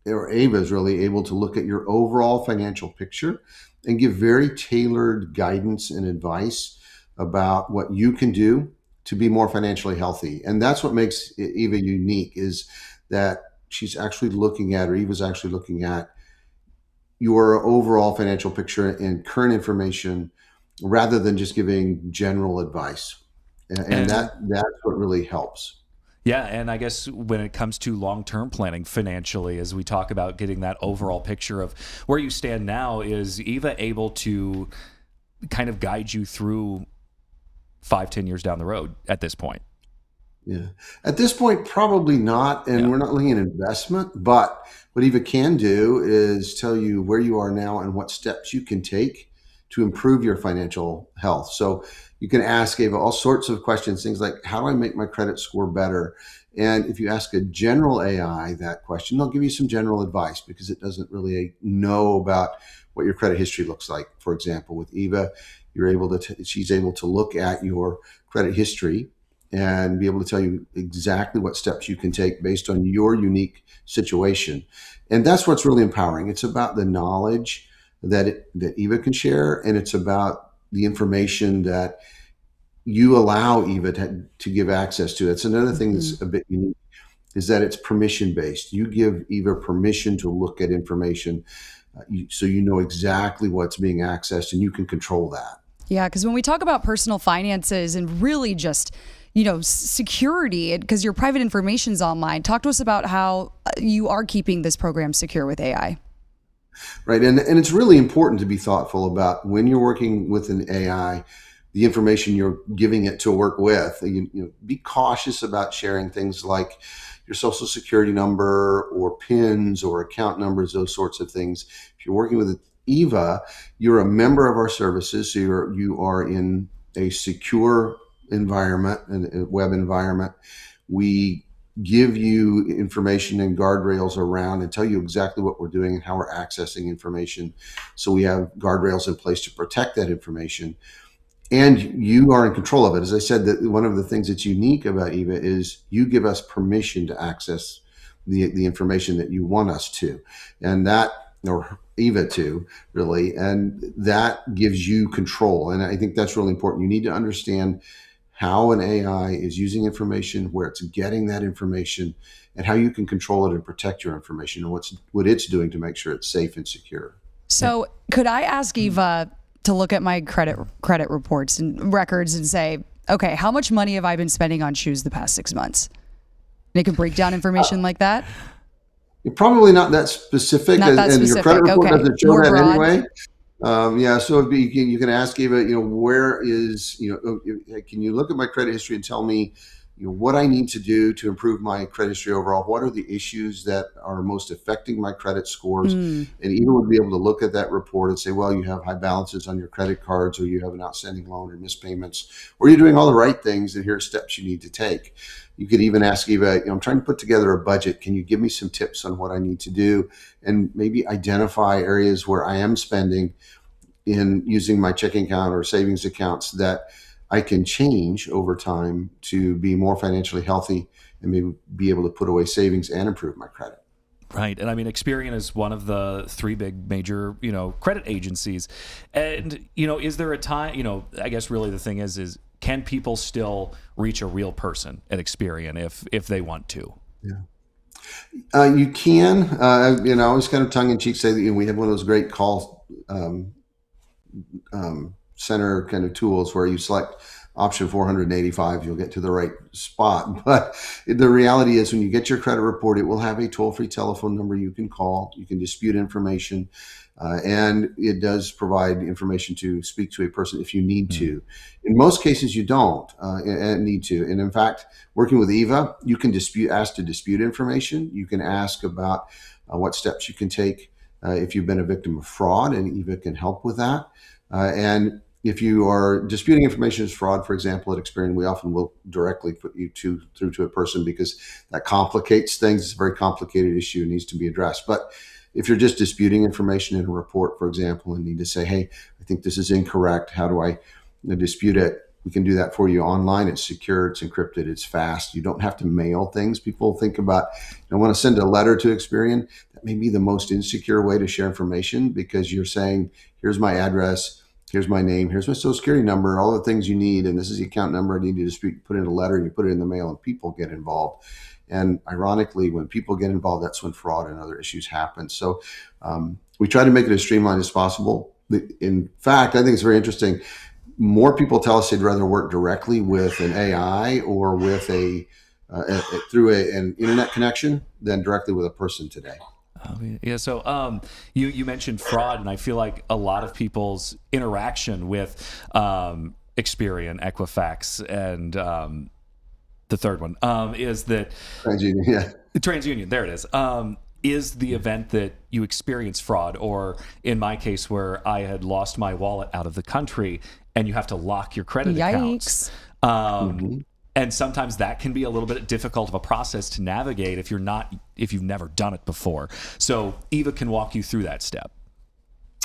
or Ava is really able to look at your overall financial picture and give very tailored guidance and advice about what you can do to be more financially healthy. And that's what makes Eva unique, is that she's actually looking at, or Eva's actually looking at, your overall financial picture and current information rather than just giving general advice. And that's what really helps. Yeah, and I guess when it comes to long-term planning financially, as we talk about getting that overall picture of where you stand now, is Eva able to kind of guide you through 5-10 years down the road at this point? Yeah. At this point, probably not. And we're not looking at investment, but what Eva can do is tell you where you are now and what steps you can take to improve your financial health. So you can ask Eva all sorts of questions, things like, how do I make my credit score better? And if you ask a general AI that question, they'll give you some general advice because it doesn't really know about what your credit history looks like. For example, with Eva, you're able to, she's able to look at your credit history and be able to tell you exactly what steps you can take based on your unique situation. And that's what's really empowering. It's about the knowledge that Eva can share, and it's about the information that you allow Eva to give access to. That's another thing that's a bit unique, is that it's permission based. You give Eva permission to look at information, so you know exactly what's being accessed, and you can control that. Yeah, because when we talk about personal finances and really just, you know, security, because your private information is online, talk to us about how you are keeping this program secure with AI. Right, and it's really important to be thoughtful about when you're working with an AI, the information you're giving it to work with. You know, be cautious about sharing things like your social security number or PINs or account numbers, those sorts of things. If you're working with Eva, you're a member of our services, so you are in a secure environment, a web environment. We give you information and guardrails around and tell you exactly what we're doing and how we're accessing information. So we have guardrails in place to protect that information. And you are in control of it. As I said, that one of the things that's unique about Eva is you give us permission to access the information that you want us to. And that, or Eva to, really, and that gives you control. And I think that's really important. You need to understand how an AI is using information, where it's getting that information, and how you can control it and protect your information, and what it's doing to make sure it's safe and secure. So could I ask Eva to look at my credit reports and records and say, okay, how much money have I been spending on shoes the past 6 months? And it can break down information like that? You're probably not that specific, Not that and specific. your credit report Okay. doesn't show More that broad. anyway. So you can ask Eva, where is, can you look at my credit history and tell me, what I need to do to improve my credit history overall? What are the issues that are most affecting my credit scores? And Eva would be able to look at that report and say, well, you have high balances on your credit cards, or you have an outstanding loan or missed payments, or you're doing all the right things, and here are steps you need to take. You could even ask Eva, I'm trying to put together a budget. Can you give me some tips on what I need to do? And maybe identify areas where I am spending in using my checking account or savings accounts that I can change over time to be more financially healthy and maybe be able to put away savings and improve my credit. Right. And I mean, Experian is one of the 3 big major, credit agencies. And, is there a time, I guess really the thing is can people still reach a real person at Experian if they want to? Yeah. You can, I always kind of tongue in cheek say that we have one of those great call center kind of tools where you select option 485, you'll get to the right spot. But the reality is, when you get your credit report, it will have a toll-free telephone number you can call. You can dispute information, and it does provide information to speak to a person if you need to. In most cases, you don't need to. And in fact, working with Eva, you can ask to dispute information. You can ask about what steps you can take if you've been a victim of fraud, and Eva can help with that. And if you are disputing information as fraud, for example, at Experian, we often will directly put you through to a person because that complicates things. It's a very complicated issue and needs to be addressed. But if you're just disputing information in a report, for example, and need to say, hey, I think this is incorrect, how do I dispute it? We can do that for you online. It's secure, it's encrypted, it's fast. You don't have to mail things. People think about, I want to send a letter to Experian. That may be the most insecure way to share information because you're saying, here's my address, here's my name, here's my social security number, all the things you need, and this is the account number I need to dispute. Put in a letter and you put it in the mail and people get involved. And ironically, when people get involved, that's when fraud and other issues happen. So we try to make it as streamlined as possible. In fact, I think it's very interesting. More people tell us they'd rather work directly with an AI or with through an internet connection than directly with a person today. Yeah. So you mentioned fraud, and I feel like a lot of people's interaction with Experian, Equifax, and the third one is that TransUnion. Yeah. TransUnion. There it is the event that you experience fraud, or in my case, where I had lost my wallet out of the country, and you have to lock your credit accounts. And sometimes that can be a little bit difficult of a process to navigate if you've never done it before. So Eva can walk you through that step.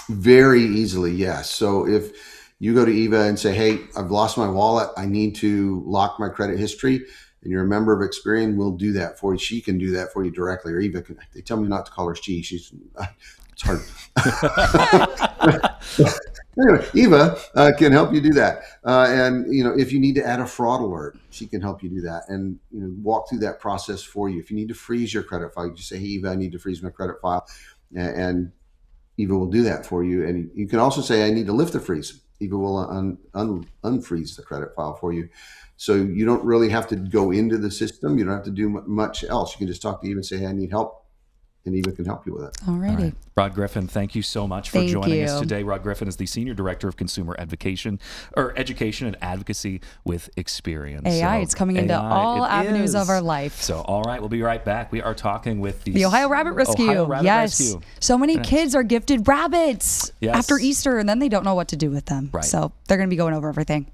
Very easily, yes. So if you go to Eva and say, hey, I've lost my wallet, I need to lock my credit history, and you're a member of Experian, we'll do that for you. She can do that for you directly, or Eva can. They tell me not to call her she. It's hard. Anyway, Eva can help you do that. And, if you need to add a fraud alert, she can help you do that and, walk through that process for you. If you need to freeze your credit file, you just say, hey, Eva, I need to freeze my credit file. And Eva will do that for you. And you can also say, I need to lift the freeze. Eva will unfreeze the credit file for you. So you don't really have to go into the system. You don't have to do much else. You can just talk to Eva and say, hey, I need help. And Eva can help you with it. Alrighty. All right. Rod Griffin, thank you so much for joining us today. Rod Griffin is the Senior Director of Consumer Education and Advocacy with Experian. AI, it's coming into all avenues of our life. So, all right, we'll be right back. We are talking with the Ohio Rabbit Rescue. Rescue. So many kids are gifted rabbits after Easter, and then they don't know what to do with them. Right. So they're going to be going over everything.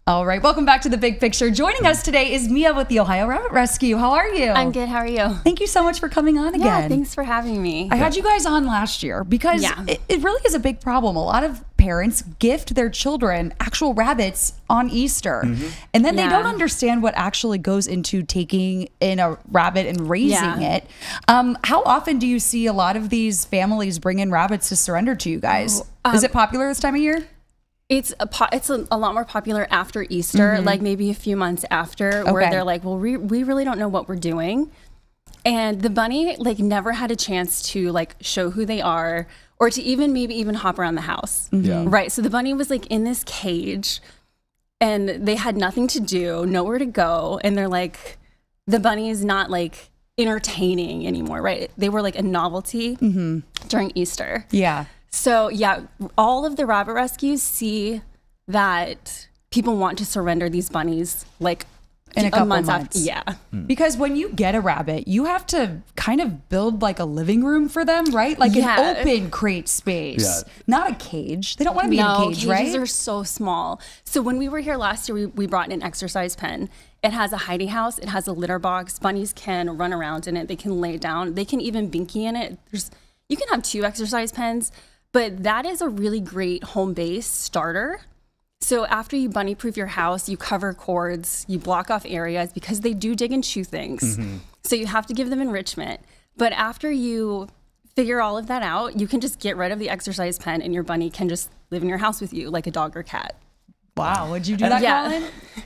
All right, welcome back to The Big Picture. Joining us today is Mia with the Ohio Rabbit Rescue. How are you? I'm good. How are you? Thank you so much for coming on again. Yeah, thanks for having me. I had you guys on last year because it really is a big problem. A lot of parents gift their children actual rabbits on Easter. And then they don't understand what actually goes into taking in a rabbit and raising it. How often do you see a lot of these families bring in rabbits to surrender to you guys? Is it popular this time of year? It's a lot more popular after Easter, like maybe a few months after, where they're like, well, we really don't know what we're doing. And the bunny like never had a chance to like show who they are, or to maybe even hop around the house. Right. So the bunny was like in this cage and they had nothing to do, nowhere to go. And they're like, the bunny is not like entertaining anymore, right? They were like a novelty during Easter. Yeah. So yeah, all of the rabbit rescues see that people want to surrender these bunnies like in a couple months. After. Yeah. Because when you get a rabbit, you have to kind of build like a living room for them, right? Like an open crate space, not a cage. They don't want to be in a cage, right? Cages are so small. So when we were here last year, we brought in an exercise pen. It has a hiding house. It has a litter box. Bunnies can run around in it. They can lay down. They can even binky in it. You can have 2 exercise pens, but that is a really great home base starter. So after you bunny proof your house, you cover cords, you block off areas because they do dig and chew things. So you have to give them enrichment. But after you figure all of that out, you can just get rid of the exercise pen and your bunny can just live in your house with you like a dog or cat. Wow, would you do that, Collin?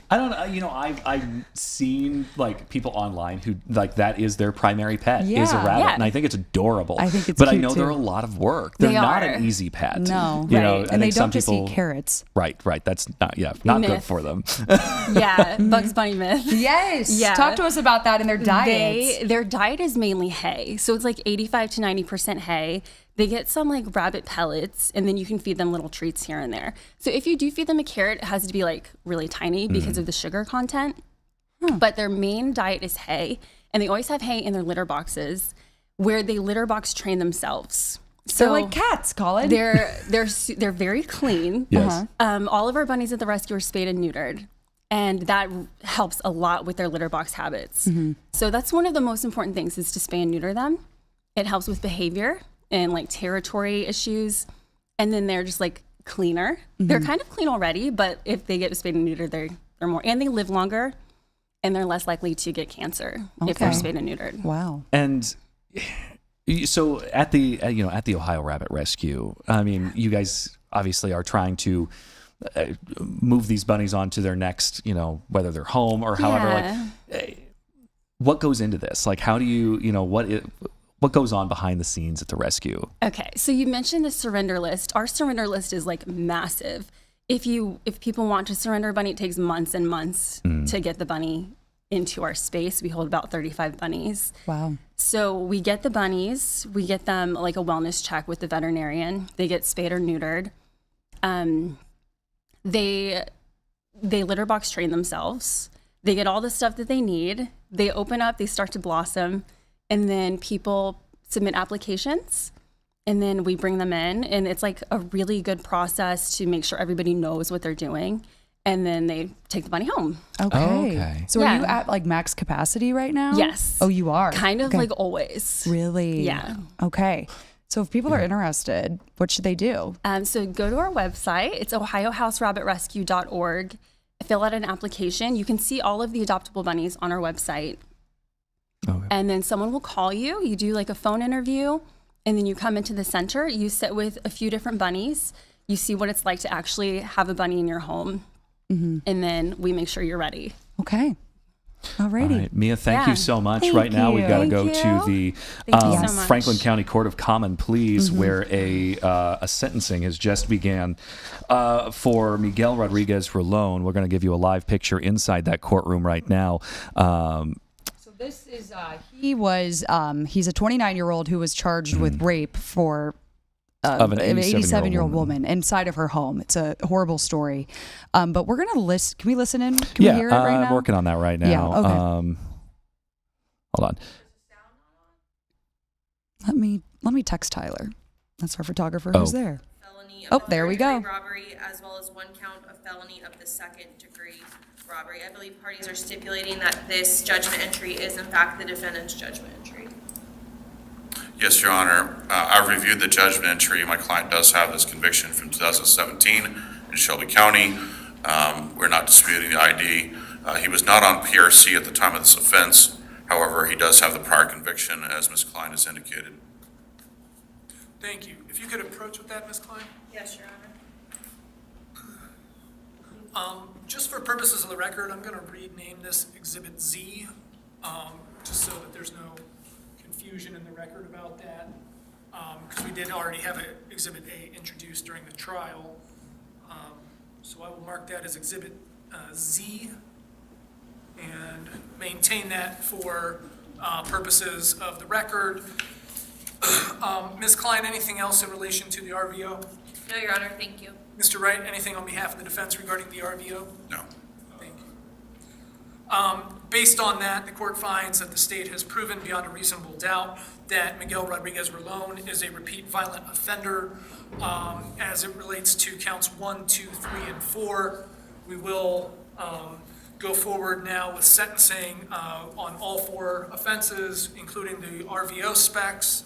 I don't know. You know, I've seen like people online who like that is their primary pet is a rabbit, and I think it's adorable. I think it's but cute I know too. they're a lot of work. They're not an easy pet. No, you know, and they don't just eat carrots. Right. That's not not good for them. Bugs Bunny myth. Yes. Talk to us about that in their diet. Their diet is mainly hay, so it's like 85 to 90% hay. They get some like rabbit pellets, and then you can feed them little treats here and there. So if you do feed them a carrot, it has to be like really tiny because of the sugar content. But their main diet is hay, and they always have hay in their litter boxes where they litter box train themselves. So they're like cats, Collin. They're very clean. Yes. All of our bunnies at the rescue are spayed and neutered, and that helps a lot with their litter box habits. So that's one of the most important things is to spay and neuter them. It helps with behavior and like territory issues, and then they're just like cleaner. They're kind of clean already, but if they get spayed and neutered, they're more, and they live longer, and they're less likely to get cancer if they're spayed and neutered. Wow. And so at the at the Ohio Rabbit Rescue, I mean, you guys obviously are trying to move these bunnies on to their next, whether they're home or however. Like, what goes into this? Like, how do you, what goes on behind the scenes at the rescue? Okay, so you mentioned the surrender list. Our surrender list is like massive. If people want to surrender a bunny, it takes months and months to get the bunny into our space. We hold about 35 bunnies. Wow. So we get the bunnies, we get them like a wellness check with the veterinarian. They get spayed or neutered. They litter box train themselves. They get all the stuff that they need. They open up, they start to blossom. And then people submit applications, and then we bring them in, and it's like a really good process to make sure everybody knows what they're doing, and then they take the bunny home. Okay. So are you at like max capacity right now? Yes. Oh, you are? Kind of like always. Really? Yeah. Okay. So if people are interested, what should they do? So go to our website. It's ohiohouserabbitrescue.org. Fill out an application. You can see all of the adoptable bunnies on our website. Okay. And then someone will call you. You do like a phone interview, and then you come into the center. You sit with a few different bunnies. You see what it's like to actually have a bunny in your home. And then we make sure you're ready. Okay. Alrighty. All right. Mia, thank you so much. Thank right now, we've got to you. go to the Thank you so much. Franklin County Court of Common Pleas, where a sentencing has just began for Miguel Rodriguez Rolón. We're going to give you a live picture inside that courtroom right now. This is he's a 29-year-old who was charged with rape for of an 87-year-old woman inside of her home. It's a horrible story. But we're gonna list. Can we listen in? Can we hear it right now? I'm working on that right now. Yeah. Okay. Hold on. Let me text Tyler. That's our photographer who's there. Felony of there we go. Robbery, as well as 1 count of felony of the 2nd degree robbery. I believe parties are stipulating that this judgment entry is in fact the defendant's judgment entry. Yes, Your Honor. I've reviewed the judgment entry. My client does have this conviction from 2017 in Shelby County. We're not disputing the ID. He was not on PRC at the time of this offense. However, he does have the prior conviction, as Ms. Klein has indicated. Thank you. If you could approach with that, Ms. Klein. Yes, Your Honor. Just for purposes of the record, I'm going to rename this Exhibit Z, just so that there's no confusion in the record about that, because we did already have Exhibit A introduced during the trial. So I will mark that as Exhibit Z and maintain that for purposes of the record. Ms. Klein, anything else in relation to the RVO? No, Your Honor, thank you. Mr. Wright, anything on behalf of the defense regarding the RVO? No. Thank you. Based on that, the court finds that the state has proven beyond a reasonable doubt that Miguel Rodriguez-Rolón is a repeat violent offender as it relates to counts 1, 2, 3, and 4. We will go forward now with sentencing on all 4 offenses, including the RVO specs.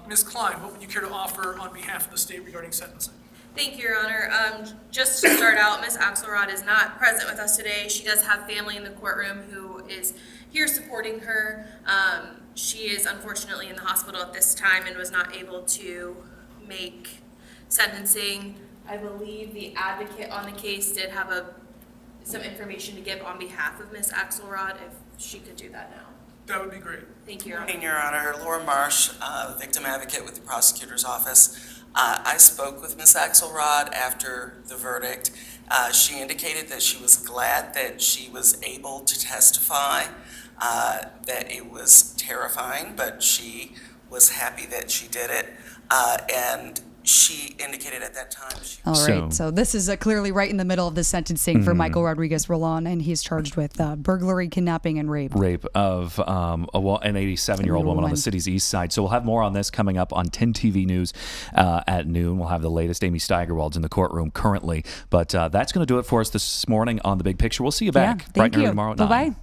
Ms. Klein, what would you care to offer on behalf of the state regarding sentencing? Thank you, Your Honor. Just to start out, Ms. Axelrod is not present with us today. She does have family in the courtroom who is here supporting her. She is unfortunately in the hospital at this time and was not able to make sentencing. I believe the advocate on the case did have some information to give on behalf of Ms. Axelrod, if she could do that now. That would be great. Thank you, Your Honor. Good morning, Your Honor. Laura Marsh, victim advocate with the prosecutor's office. I spoke with Ms. Axelrod after the verdict. She indicated that she was glad that she was able to testify, that it was terrifying, but she was happy that she did it. And she indicated at that time. All right. So this is clearly right in the middle of the sentencing for Michael Rodriguez-Rolón, and he's charged with burglary, kidnapping, and rape. Rape of an 87-year-old woman on the city's east side. So we'll have more on this coming up on 10 TV News at noon. We'll have the latest. Amy Steigerwald's in the courtroom currently. But that's going to do it for us this morning on The Big Picture. We'll see you back bright and early tomorrow at 9. Bye-bye.